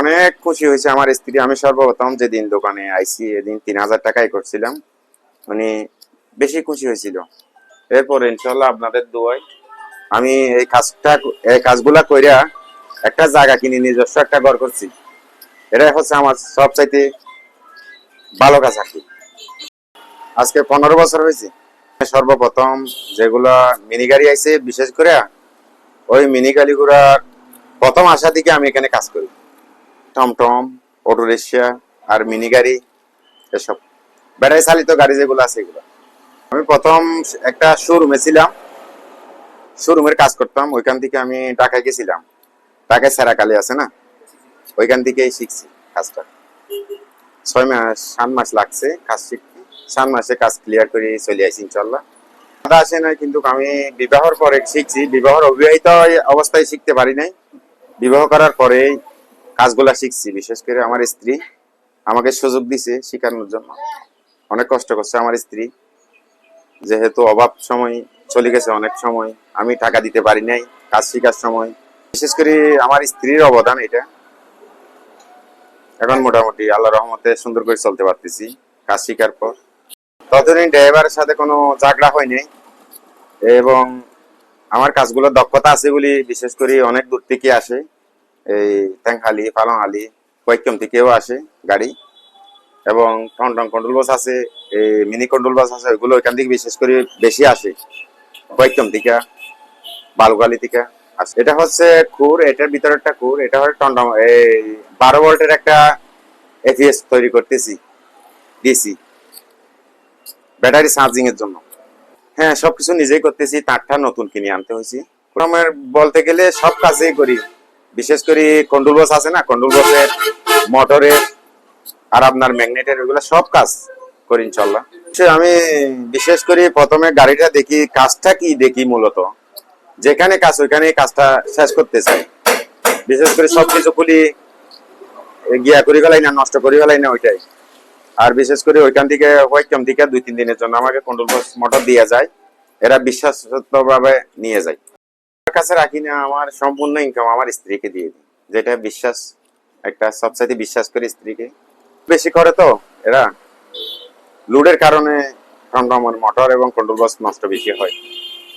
অনেক খুশি হয়েছে আমার স্ত্রী। আমি সর্বপ্রথম যেদিন দোকানে আইছি এদিন 3,000 টাকাই করছিলাম, উনি বেশি খুশি হয়েছিল। এরপরে ইনশাল্লাহ আপনাদের দোয়ায় আমি এই কাজগুলা কইরা একটা জায়গা কিনে নিজস্ব একটা ঘর করছি। এটাই হচ্ছে আমার সবচাইতে ভালো কাজ আর কি। আজকে 15 বছর হয়েছে। সর্বপ্রথম যেগুলা মিনি গাড়ি আইছে, বিশেষ করে ওই মিনি গাড়িগুলা প্রথম আসা থেকে আমি এখানে কাজ করি। টমটম, অটো রিক্সা আর মিনি গাড়ি, এসব ব্যাটারি চালিত গাড়ি যেগুলো আছে এগুলো। আমি প্রথম একটা শোরুমে ছিলাম, শোরুমের কাজ করতাম। ওইখান থেকে আমি ঢাকায় গেছিলাম, ঢাকায় সেরাকালি আছে না, ওইখান থেকেই শিখছি কাজটা। 7 মাস লাগছে কাজ শিখতে। 7 মাসে কাজ ক্লিয়ার করে চলে আসি ইনশাল্লাহ। বাধা আসে না, কিন্তু আমি বিবাহর পরে শিখছি। বিবাহর অবিবাহিত অবস্থায় শিখতে পারি নাই, বিবাহ করার পরে কাজগুলা শিখছি। বিশেষ করে আমার স্ত্রী আমাকে সুযোগ দিছে শেখানোর জন্য। অনেক কষ্ট করছে আমার স্ত্রী, যেহেতু অভাব সময় চলে গেছে, অনেক সময় আমি টাকা দিতে পারি নাই কাজ শেখার সময়। বিশেষ করে আমার স্ত্রীর অবদান এটা। এখন মোটামুটি আল্লাহর রহমতে সুন্দর করে চলতে পারতেছি কাজ শেখার পর। ততদিন ড্রাইভারের সাথে কোনো ঝগড়া হয়নি, এবং আমার কাজগুলোর দক্ষতা আছে বলি বিশেষ করে অনেক দূর থেকে আসে। এই ট্যাংহালি, পালংহালি, কয়েকম থেকেও আসে গাড়ি, এবং টনটন কন্ট্রোল বাস আছে, এই মিনি কন্ট্রোল বাস আছে, ওইগুলো ওইখান থেকে বিশেষ করে বেশি আসে কয়েকম থেকে, বালুগালি থেকে আসে। এটা হচ্ছে খুর, এটার ভিতরে একটা খুর। এটা হচ্ছে টনটন, এই 12 ভোল্টের একটা এপিএস তৈরি করতেছি, ডিসি ব্যাটারি চার্জিং এর জন্য। হ্যাঁ, সবকিছু নিজেই করতেছি, তারটা নতুন কিনে আনতে হয়েছে। আমার বলতে গেলে সব কাজই করি। বিশেষ করে কন্ট্রোল বক্স আছে না, কন্ট্রোল বক্সের, মোটরের, আর আপনার ম্যাগনেটের, ওইগুলো সব কাজ করি ইনশাল্লাহ। আমি বিশেষ করে প্রথমে গাড়িটা দেখি, কাজটা কি দেখি, মূলত যেখানে কাজ ওইখানে কাজটা শেষ করতে চাই। বিশেষ করে সবকিছু খুলি গিয়া করি ফেলাই না, নষ্ট করি ফেলাই না, ওইটাই। আর বিশেষ করে ওইখান থেকে ওইখান থেকে 2-3 দিনের জন্য আমাকে কন্ট্রোল বক্স মোটর দিয়ে যায়, এরা বিশ্বাসযোগ্য ভাবে নিয়ে যায়। আমার কাছে রাখি না, আমার সম্পূর্ণ ইনকাম আমার স্ত্রীকে দিয়ে দিই, যেটা বিশ্বাস। একটা সবসাইতে বিশ্বাস করি স্ত্রীকে। বেশি করে তো এরা, লোডের কারণে টমটমের মোটর এবং কন্ট্রোল বক্স নষ্ট বেশি হয়।